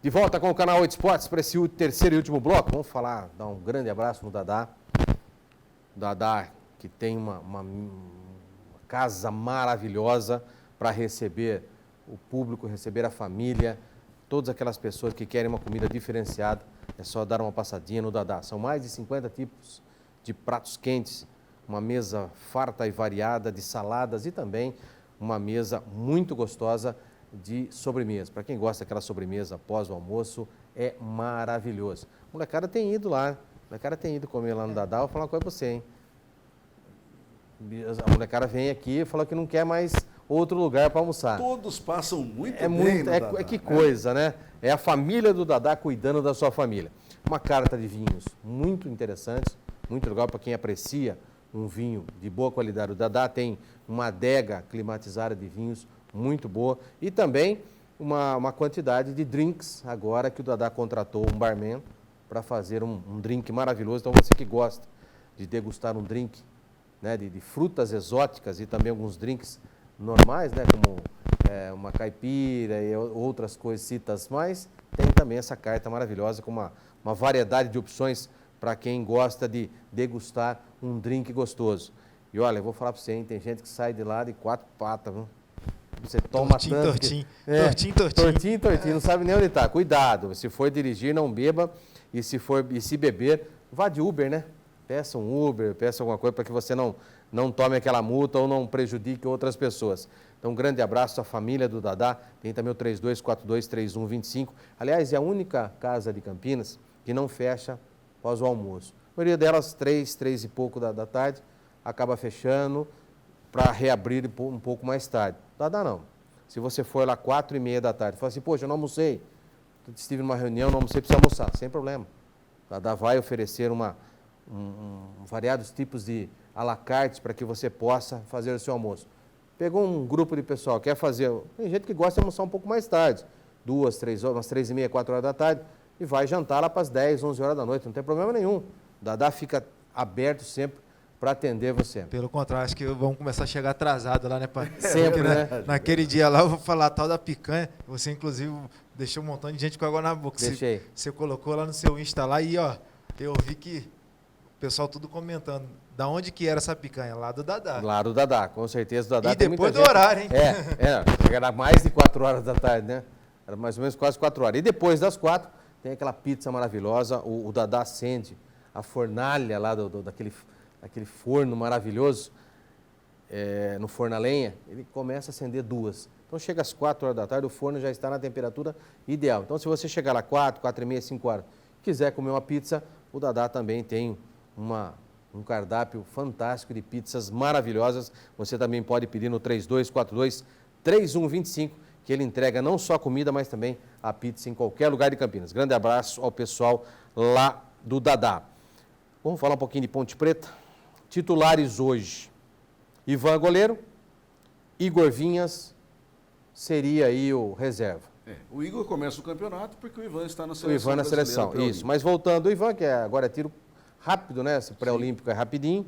De volta com o canal 8 Esportes para esse terceiro e último bloco. Vamos dar um grande abraço no Dadá. O Dadá que tem uma casa maravilhosa para receber o público, receber a família, todas aquelas pessoas que querem uma comida diferenciada. É só dar uma passadinha no Dadá. São mais de 50 tipos de pratos quentes, uma mesa farta e variada de saladas e também uma mesa muito gostosa de sobremesa. Para quem gosta daquela sobremesa após o almoço, é maravilhoso. A molecada tem ido lá, comer lá no Dadá. Vou falar uma coisa para você, hein? A molecada vem aqui e fala que não quer mais outro lugar para almoçar. Todos passam muito bem no Dadá, que coisa, né? É a família do Dadá cuidando da sua família. Uma carta de vinhos muito interessante, muito legal para quem aprecia um vinho de boa qualidade. O Dadá tem uma adega climatizada de vinhos muito boa e também uma quantidade de drinks agora que o Dadá contratou um barman para fazer um drink maravilhoso. Então você que gosta de degustar um drink, né, de frutas exóticas e também alguns drinks normais, né, como uma caipira e outras coisitas mais, tem também essa carta maravilhosa com uma variedade de opções para quem gosta de degustar um drink gostoso. E olha, eu vou falar para você, hein, tem gente que sai de lá de 4 patas, viu? Você toma tortinho. Tortinho, não sabe nem onde está. Cuidado, se for dirigir, não beba. E se beber, vá de Uber, né? Peça um Uber, peça alguma coisa para que você não tome aquela multa ou não prejudique outras pessoas. Então, um grande abraço à família do Dadá. Tem também o 3242-3125. Aliás, é a única casa de Campinas que não fecha após o almoço. A maioria delas, 3 e pouco da tarde, acaba fechando para reabrir um pouco mais tarde. Dadá não. Se você for lá 4:30 da tarde, fala assim, poxa, eu não almocei, estive numa reunião, não almocei, precisa almoçar, sem problema. Dadá vai oferecer variados tipos de à la carte para que você possa fazer o seu almoço. Pegou um grupo de pessoal, quer fazer, tem gente que gosta de almoçar um pouco mais tarde, 2, 3 horas, umas 3:30, 4 horas da tarde, e vai jantar lá para as 10, 11 horas da noite, não tem problema nenhum. Dadá fica aberto sempre para atender você. Pelo contrário, acho que vamos começar a chegar atrasado lá, né, pai? Sempre, né? Naquele dia lá, eu vou falar a tal da picanha. Você, inclusive, deixou um montão de gente com água na boca. Deixei. Você colocou lá no seu Insta lá e, ó, eu vi que o pessoal tudo comentando. Da onde que era essa picanha? Lá do Dadá. Lá do Dadá, com certeza o Dadá. E depois do horário, hein? Era mais de 4 horas da tarde, né? Era mais ou menos quase 4 horas. E depois das 4, tem aquela pizza maravilhosa. O Dadá acende a fornalha lá daquele forno maravilhoso, no forno a lenha, ele começa a acender 2. Então chega às 4 horas da tarde, o forno já está na temperatura ideal. Então se você chegar lá 4:30, 5 horas, quiser comer uma pizza, o Dadá também tem um cardápio fantástico de pizzas maravilhosas. Você também pode pedir no 3242-3125, que ele entrega não só a comida, mas também a pizza em qualquer lugar de Campinas. Grande abraço ao pessoal lá do Dadá. Vamos falar um pouquinho de Ponte Preta? Titulares hoje: Ivan goleiro, Igor Vinhas seria aí o reserva. O Igor começa o campeonato porque o Ivan está na seleção. O Ivan na seleção, isso. Mas voltando, o Ivan, que agora é tiro rápido, né? Esse pré-olímpico é rapidinho.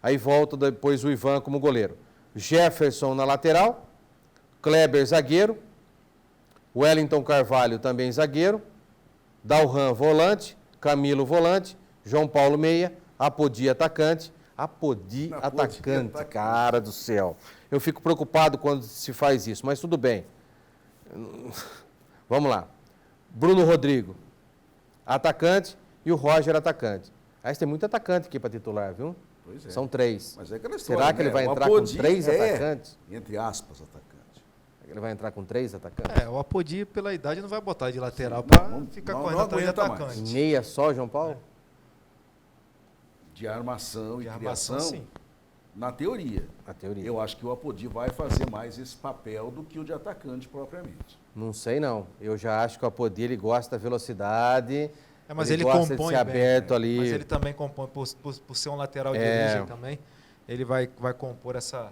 Aí volta depois o Ivan como goleiro. Jefferson na lateral, Kleber zagueiro, Wellington Carvalho também zagueiro, Dalhan volante, Camilo volante, João Paulo meia, Apodi atacante. Apodi atacante, cara do céu. Eu fico preocupado quando se faz isso, mas tudo bem. Vamos lá. Bruno Rodrigo, atacante, e o Roger atacante. Aí tem muito atacante aqui para titular, viu? Pois é. São 3. Mas é aquela história, será que ele vai entrar com 3 atacantes? Entre aspas, atacante. Ele vai entrar com 3 atacantes? O Apodi, pela idade, não vai botar de lateral para ficar correndo atrás de atacante. Mais. Meia só, João Paulo? De armação e criação, sim. Na teoria. teoria. Eu acho que o Apodi vai fazer mais esse papel do que o de atacante propriamente. Não sei não. Eu já acho que o Apodi ele gosta da velocidade. Mas ele gosta compõe de ser aberto ali. Mas ele também compõe, por ser um lateral de origem também, ele vai compor essa...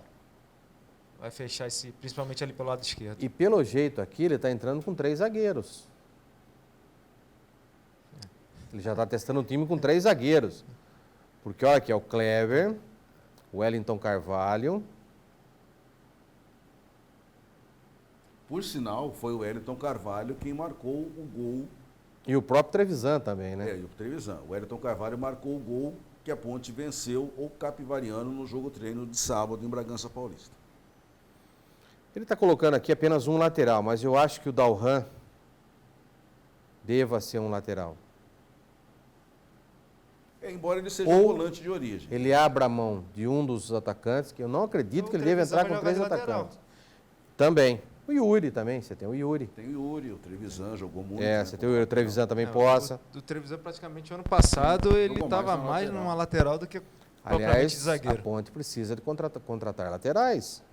Vai fechar esse, principalmente ali pelo lado esquerdo. E pelo jeito aqui, ele está entrando com 3 zagueiros. Ele já está testando um time com 3 zagueiros. Porque olha aqui, é o Kleber, o Wellington Carvalho, Por sinal, foi o Wellington Carvalho quem marcou o gol. E o próprio Trevisan também, né? E o Trevisan. O Wellington Carvalho marcou o gol que a Ponte venceu o Capivariano no jogo treino de sábado em Bragança Paulista. Ele está colocando aqui apenas um lateral, mas eu acho que o Dalhan deva ser um lateral. Embora ele seja Ou um volante de origem. Ele abra a mão de um dos atacantes, que eu não acredito que ele deve entrar com 3 atacantes. Também. O Yuri também, você tem o Yuri. Tem o Yuri, o Trevisan jogou muito. Você tem o Trevisan também possa. O Trevisan praticamente ano passado ele estava mais numa lateral do que propriamente Aliás, de zagueiro. a Ponte precisa de contratar laterais.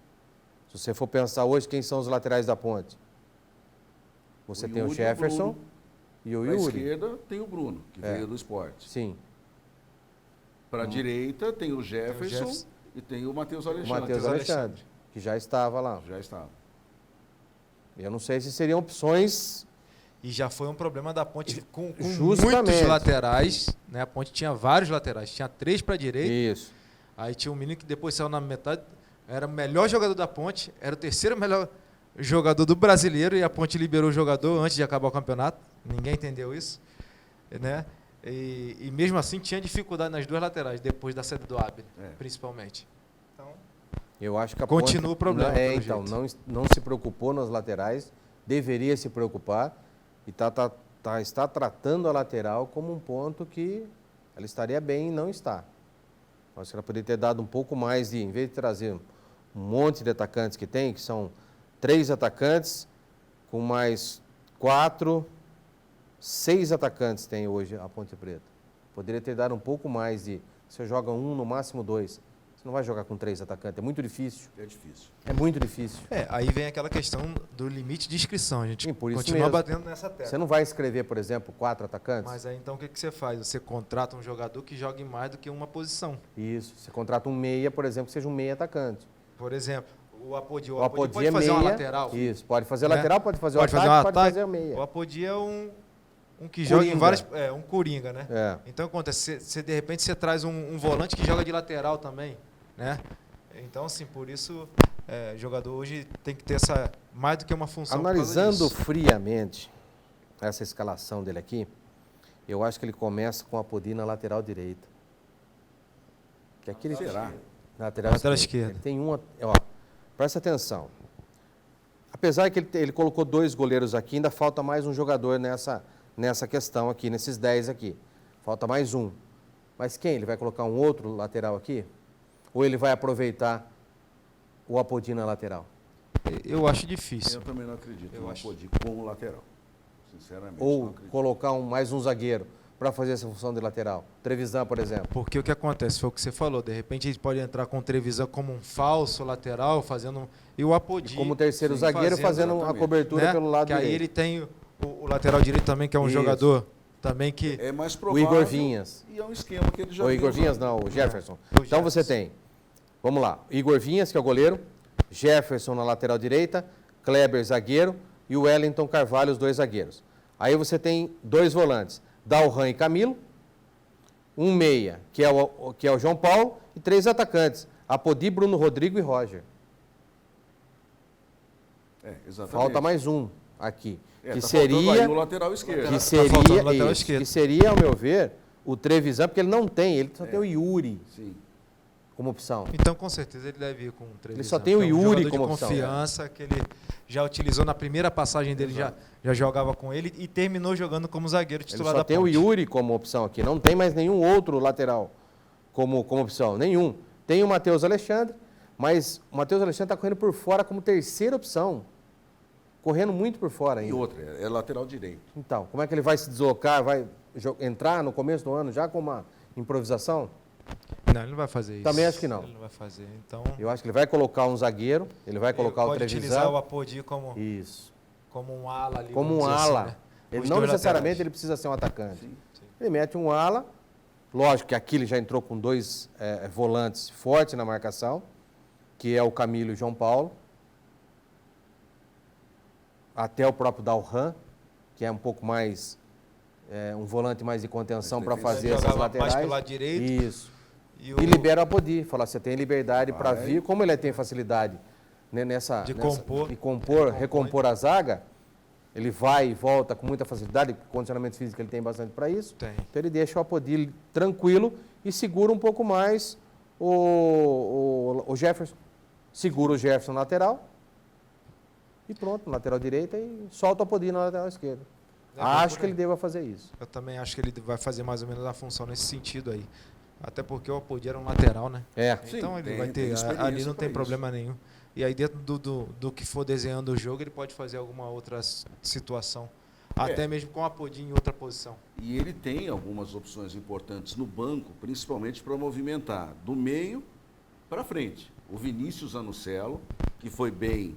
Se você for pensar hoje, quem são os laterais da Ponte? Você tem o Jefferson e o Yuri. À esquerda tem o Bruno, que veio do esporte. Sim. Para a direita tem o Jefferson e tem o Matheus Alexandre. O Matheus Alexandre, que já estava lá. Já estava. Eu não sei se seriam opções. E já foi um problema da Ponte com Justamente. muitos laterais. Né? A Ponte tinha vários laterais. Tinha 3 para a direita. Isso. Aí tinha um menino que depois saiu na metade. Era o melhor jogador da Ponte. Era o terceiro melhor jogador do brasileiro. E a Ponte liberou o jogador antes de acabar o campeonato. Ninguém entendeu isso. Né? E mesmo assim tinha dificuldade nas 2 laterais, depois da saída do Abel, principalmente. Então, eu acho que a continua Ponte, o problema. Então, não se preocupou nas laterais, deveria se preocupar e está tratando a lateral como um ponto que ela estaria bem e não está. Acho que ela poderia ter dado um pouco mais em vez de trazer um monte de atacantes que tem, que são 3 atacantes, com mais 6 atacantes tem hoje a Ponte Preta. Poderia ter dado um pouco mais de... Você joga 1, no máximo 2. Você não vai jogar com 3 atacantes. É muito difícil. É difícil. É muito difícil. Aí vem aquela questão do limite de inscrição. A gente Sim, por isso continua mesmo. batendo nessa tecla. Você não vai escrever, por exemplo, 4 atacantes? Mas aí então o que você faz? Você contrata um jogador que jogue mais do que uma posição. Isso. Você contrata um meia, por exemplo, que seja um meia atacante. Por exemplo, o Apodi Apodi pode fazer uma lateral. Isso. Pode fazer né? lateral, pode fazer o Pode ataque, fazer um pode ataque. fazer o meia. O Apodi é um que joga em várias... um coringa, né? Então acontece, você de repente você traz um volante que joga de lateral também, né? Então, assim, por isso, o jogador hoje tem que ter essa mais do que uma função. Analisando friamente essa escalação dele aqui, eu acho que ele começa com a Apodi na lateral direita. Que aqui ele Será? Lateral esquerda. Ele tem uma... presta atenção. Apesar que ele colocou 2 goleiros aqui, ainda falta mais um jogador nessa questão aqui, nesses 10 aqui. Falta mais um. Mas quem? Ele vai colocar um outro lateral aqui? Ou ele vai aproveitar o Apodi na lateral? Eu acho difícil. Eu também não acredito no Apodi como lateral. Sinceramente, não Ou acredito. colocar mais um zagueiro para fazer essa função de lateral? Trevisan, por exemplo. Porque o que acontece, foi o que você falou, de repente ele pode entrar com o Trevisan como um falso lateral, fazendo... E o Apodi... E como terceiro zagueiro, fazendo a cobertura, né, pelo lado direito. Que aí direito. ele tem o lateral direito também, que é um jogador também que... É mais O provável. Igor Vinhas. E é um esquema que ele já O Igor usando. Vinhas não, o Jefferson. O Então Jefferson. você tem, vamos lá, Igor Vinhas, que é o goleiro, Jefferson na lateral direita, Kleber zagueiro e o Wellington Carvalho, os 2 zagueiros. Aí você tem 2 volantes, Dalhan e Camilo, um meia, que é o João Paulo, e 3 atacantes, Apodi, Bruno Rodrigo e Roger. Exatamente. Falta mais um aqui, que tá faltando seria... aí o lateral esquerdo. Que faltando o lateral isso, esquerdo. que seria, ao meu ver, o Trevisan, porque ele não tem, ele só tem o Yuri Sim. como opção. Então, com certeza, ele deve ir com o Trevisan. Ele só tem o que é um Yuri jogador como de opção. confiança, que ele já utilizou na primeira passagem dele, já jogava com ele e terminou jogando como zagueiro Ele titular só da tem Ponte. o Yuri como opção aqui, não tem mais nenhum outro lateral como opção, nenhum. Tem o Matheus Alexandre, mas o Matheus Alexandre está correndo por fora como terceira opção, correndo muito por fora E ainda. outra, é lateral direito. Então, como é que ele vai se deslocar, vai entrar no começo do ano já com uma improvisação? Não, ele não vai fazer isso. Também acho que não. Ele não vai fazer. Então, Eu acho que ele vai colocar um zagueiro, ele vai colocar o pode Trevisan. utilizar o Apodi como Isso. um ala ali. Como vamos um dizer assim, ala. né? Ele Os não 2 necessariamente laterais. ele precisa ser um atacante. Sim. Ele mete um ala, lógico que aqui ele já entrou com 2 volantes fortes na marcação, que é o Camilo e o João Paulo. Até o próprio Dalhan, que é um pouco mais, um volante mais de contenção para fazer essas Jogava laterais. mais pelo lado direito. Isso. E E libera o Apodi, fala, você tem liberdade para Vai. vir, como ele tem facilidade recompor a zaga, ele vai e volta com muita facilidade, condicionamento físico ele tem bastante para isso. Tem. Então ele deixa o Apodi tranquilo e segura um pouco mais o Jefferson. Segura o Jefferson na lateral e pronto, na lateral direita e solta o Apodi na lateral esquerda. Acho que ele deva fazer isso. Eu também acho que ele vai fazer mais ou menos a função nesse sentido aí. Até porque o Apodi era um lateral, né? Então Sim, ele vai ter. Ali não tem problema nenhum. E aí dentro do que for desenhando o jogo, ele pode fazer alguma outra situação. Até mesmo com o Apodi em outra posição. E ele tem algumas opções importantes no banco, principalmente para movimentar do meio para frente. O Vinícius Anocelo, que foi bem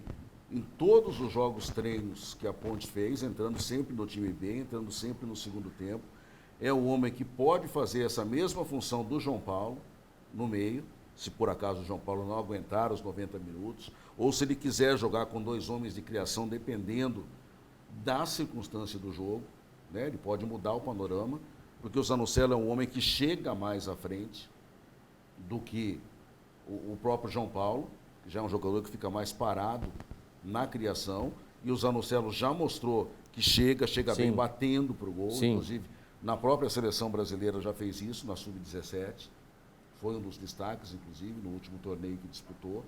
em todos os jogos treinos que a Ponte fez, entrando sempre no time B, entrando sempre no segundo tempo. É o homem que pode fazer essa mesma função do João Paulo no meio, se por acaso o João Paulo não aguentar os 90 minutos, ou se ele quiser jogar com 2 homens de criação, dependendo da circunstância do jogo, né? Ele pode mudar o panorama, porque o Zanocelo é um homem que chega mais à frente do que o próprio João Paulo, que já é um jogador que fica mais parado na criação, e o Zanocelo já mostrou que chega bem batendo para o gol, inclusive na própria seleção brasileira já fez isso, na Sub-17, foi um dos destaques, inclusive, no último torneio que disputou,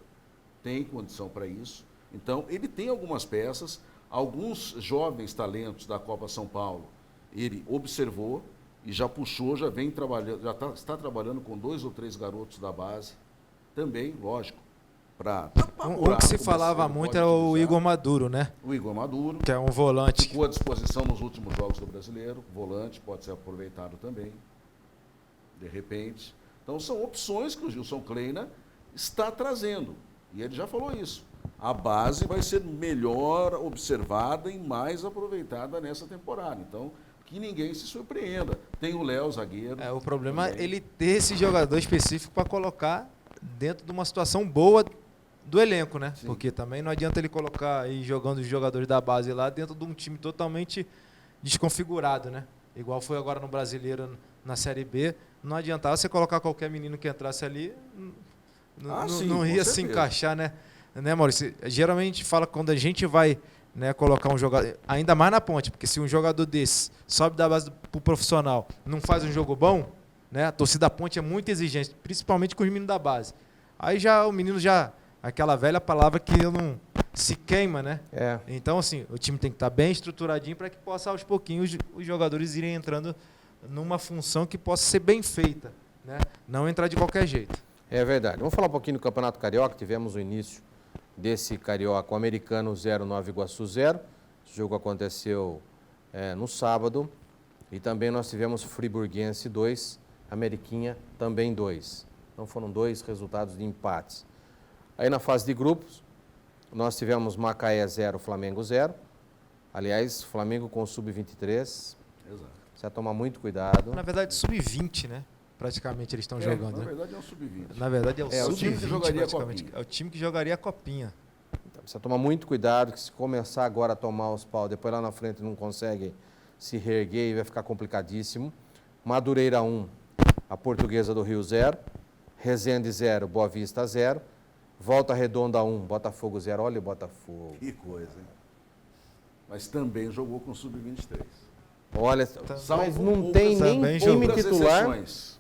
tem condição para isso. Então, ele tem algumas peças, alguns jovens talentos da Copa São Paulo, ele observou e já puxou, já vem trabalhando, está trabalhando com 2 ou 3 garotos da base, também, lógico, para um que se falava muito era o Igor Maduro, né? O Igor Maduro. Que é um volante. Ficou à disposição nos últimos jogos do Brasileiro. Volante, pode ser aproveitado também, de repente. Então, são opções que o Gilson Kleina está trazendo. E ele já falou isso. A base vai ser melhor observada e mais aproveitada nessa temporada. Então, que ninguém se surpreenda. Tem o Léo, zagueiro. O problema também. é ele ter esse jogador específico para colocar dentro de uma situação boa do elenco, né? Sim. Porque também não adianta ele colocar e jogando os jogadores da base lá dentro de um time totalmente desconfigurado, né? Igual foi agora no Brasileiro na Série B. Não adiantava você colocar qualquer menino que entrasse ali, não ia se encaixar, né? Maurício? Geralmente a gente fala que quando a gente vai, né, colocar um jogador, ainda mais na Ponte, porque se um jogador desse sobe da base pro profissional, não faz um jogo bom, né? A torcida da Ponte é muito exigente, principalmente com os meninos da base. Aí já o menino aquela velha palavra que não se queima, né? Então, assim, o time tem que estar bem estruturadinho para que possa, aos pouquinhos, os jogadores irem entrando numa função que possa ser bem feita, né? Não entrar de qualquer jeito. É verdade. Vamos falar um pouquinho do Campeonato Carioca. Tivemos o início desse Carioca, o Americano 0, Nova Iguaçu 0. Esse jogo aconteceu no sábado. E também nós tivemos Friburguense 2, Ameriquinha também 2. Então foram 2 resultados de empates. Aí na fase de grupos, nós tivemos Macaé 0, Flamengo 0. Aliás, Flamengo com Sub-23. Exato. Precisa tomar muito cuidado. Na verdade, Sub-20, né? Praticamente eles estão jogando. Na verdade é um Sub-20. Na verdade é o time que jogaria a praticamente. Copinha. É o time que jogaria a Copinha. Então, precisa tomar muito cuidado, que se começar agora a tomar os pau, depois lá na frente não consegue se reerguer e vai ficar complicadíssimo. Madureira 1, a Portuguesa do Rio 0. Resende 0, Boa Vista 0. Volta Redonda 1, Botafogo 0. Olha o Botafogo. Que coisa, hein? Mas também jogou com Sub-23. Olha, mas não poucas tem nem também time poucas titular. exceções.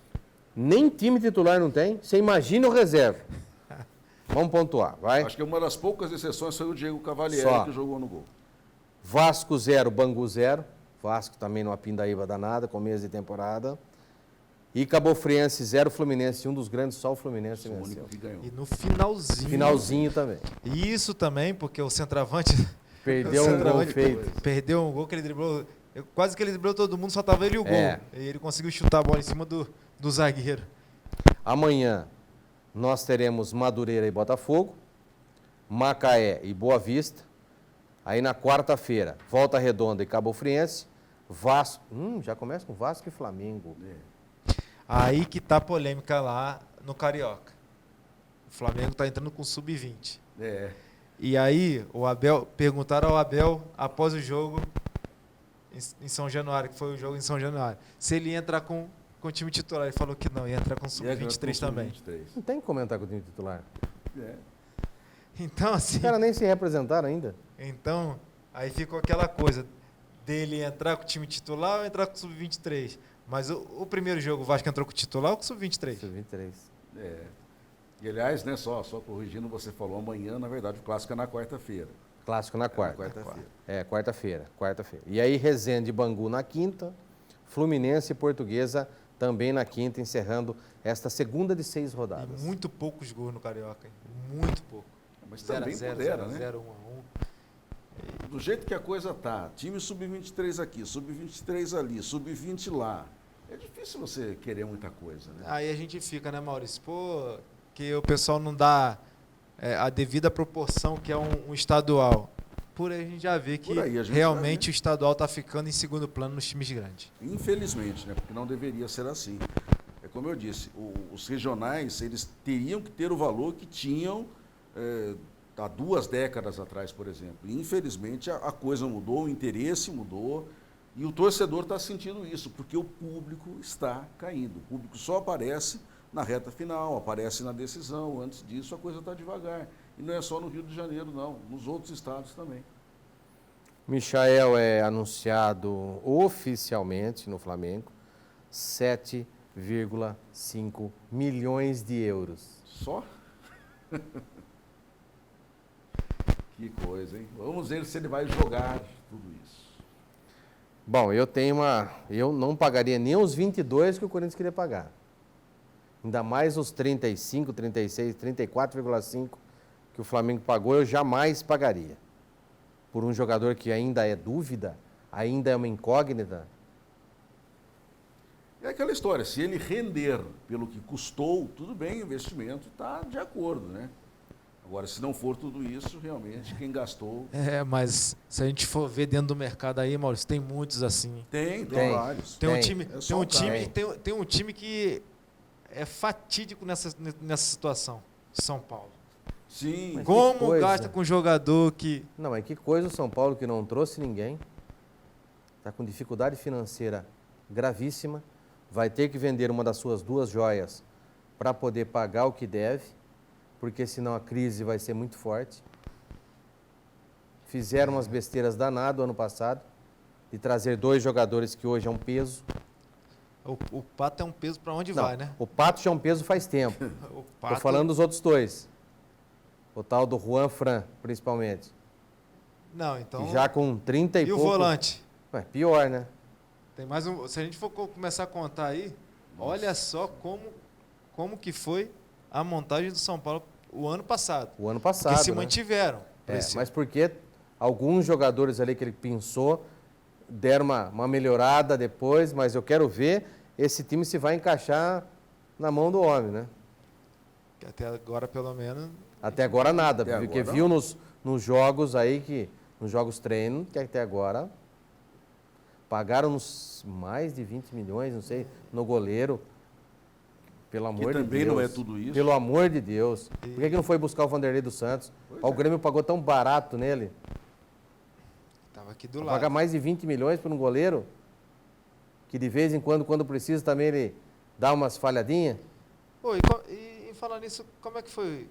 Nem time titular não tem. Você imagina o reserva. Vamos pontuar, vai. Acho que uma das poucas exceções foi o Diego Cavalieri, Só. que jogou no gol. Vasco 0, Bangu 0. Vasco também numa pindaíba danada, começo de temporada. E Cabofriense 0, Fluminense 1, dos grandes, só o Fluminense O único venceu. que ganhou. E no finalzinho. Finalzinho também. Isso também, porque o centroavante Perdeu um gol feito. perdeu um gol que ele driblou. Quase que ele driblou todo mundo, só tava ele e o gol. E ele conseguiu chutar a bola em cima do zagueiro. Amanhã nós teremos Madureira e Botafogo, Macaé e Boa Vista. Aí na quarta-feira, Volta Redonda e Cabofriense, Vasco. Já começa com Vasco e Flamengo. Aí que tá a polêmica lá no Carioca. O Flamengo tá entrando com Sub-20. E aí, perguntaram ao Abel, após o jogo em São Januário, que foi o jogo em São Januário, se ele ia entrar com o time titular. Ele falou que não, ia entrar com Sub-23 também. Não tem que comentar com o time titular. Então, assim... Os caras nem se representaram ainda. Então, aí ficou aquela coisa dele entrar com o time titular ou entrar com o Sub-23. Mas o primeiro jogo, o Vasco entrou com o titular ou com o Sub-23? Sub-23. E, aliás, né, só corrigindo, você falou amanhã, na verdade, o clássico é na quarta-feira. Clássico na quarta. Quarta-feira. Quarta-feira. E aí, Resende e Bangu na quinta, Fluminense e Portuguesa também na quinta, encerrando esta segunda de 6 rodadas. E muito poucos gols no Carioca, hein? Muito pouco. Mas também pudera, né? 0-1-1. Do jeito que a coisa tá, time sub-23 aqui, sub-23 ali, sub-20 lá, é difícil você querer muita coisa, né? Aí a gente fica, né, Maurício? Pô, que o pessoal não dá a devida proporção que é um estadual. Por aí a gente já vê que realmente o estadual está ficando em segundo plano nos times grandes. Infelizmente, né? Porque não deveria ser assim. É como eu disse, os regionais, eles teriam que ter o valor que tinham há 2 décadas atrás, por exemplo. E, infelizmente, a coisa mudou, o interesse mudou, e o torcedor está sentindo isso, porque o público está caindo. O público só aparece na reta final, aparece na decisão. Antes disso, a coisa está devagar. E não é só no Rio de Janeiro, não. Nos outros estados também. Michael é anunciado oficialmente no Flamengo, 7,5 milhões de euros. Só? Que coisa, hein? Vamos ver se ele vai jogar tudo isso. Bom, eu não pagaria nem os 22 que o Corinthians queria pagar. Ainda mais os 35, 36, 34,5 que o Flamengo pagou, eu jamais pagaria. Por um jogador que ainda é dúvida, ainda é uma incógnita. É aquela história, se ele render pelo que custou, tudo bem, o investimento está de acordo, né? Agora, se não for tudo isso, realmente, quem gastou... Mas se a gente for ver dentro do mercado aí, Maurício, tem muitos assim. Tem vários. Tem um time que é fatídico nessa situação, São Paulo. Sim. Mas como gasta com jogador que... Não, mas que coisa o São Paulo que não trouxe ninguém. Está com dificuldade financeira gravíssima. Vai ter que vender uma das suas 2 joias para poder pagar o que deve, porque senão a crise vai ser muito forte. Fizeram umas besteiras danadas ano passado, de trazer 2 jogadores que hoje é um peso. O Pato é um peso para onde Não, vai, né? O Pato já é um peso faz tempo. Pato... Estou falando dos outros 2. O tal do Juan Fran, principalmente. Não, então... Que já com 30 e pouco... E o volante? Ué, pior, né? Tem mais um... Se a gente for começar a contar aí, olha só como que foi a montagem do São Paulo o ano passado. O ano passado, porque se né? mantiveram. Mas porque alguns jogadores ali que ele pensou deram uma melhorada depois, mas eu quero ver esse time se vai encaixar na mão do homem, né? Que até agora, pelo menos... Até agora nada, Até porque agora viu nos jogos aí, nos jogos treino, que até agora pagaram mais de 20 milhões, não sei, no goleiro. Pelo amor de Deus. Que também não é tudo isso. Pelo amor de Deus. Por que não foi buscar o Vanderlei dos Santos? O Grêmio pagou tão barato nele. Estava aqui do lado. Pagar mais de 20 milhões por um goleiro, que de vez em quando precisa também ele dá umas falhadinhas. E falando nisso, como é que foi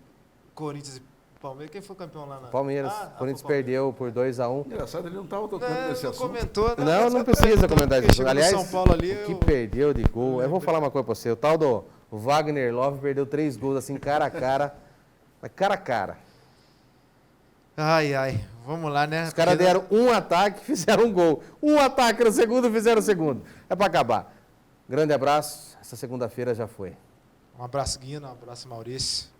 Corinthians e Palmeiras? Quem foi campeão lá na... Palmeiras. Corinthians perdeu por 2-1. Engraçado, ele não estava tocando nesse assunto. Comentou, né? Não precisa comentar isso. Aliás, São Paulo ali, o que perdeu de gol... Eu vou falar uma coisa para você. O tal do Wagner Love perdeu 3 gols assim, cara a cara. Mas cara a cara. Ai. Vamos lá, né? Os caras deram um ataque e fizeram um gol. Um ataque no segundo, fizeram o segundo. É para acabar. Grande abraço. Essa segunda-feira já foi. Um abraço, Guina. Um abraço, Maurício.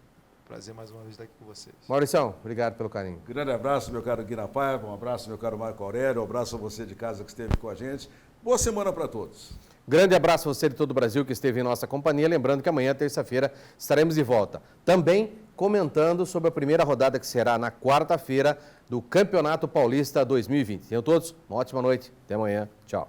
Prazer mais uma vez estar aqui com vocês. Mauricião, obrigado pelo carinho. Grande abraço, meu caro Guina Paiva. Um abraço, meu caro Marco Aurélio. Um abraço a você de casa que esteve com a gente. Boa semana para todos. Grande abraço a você de todo o Brasil que esteve em nossa companhia. Lembrando que amanhã, terça-feira, estaremos de volta. Também comentando sobre a primeira rodada que será na quarta-feira do Campeonato Paulista 2020. Tenham todos uma ótima noite. Até amanhã. Tchau.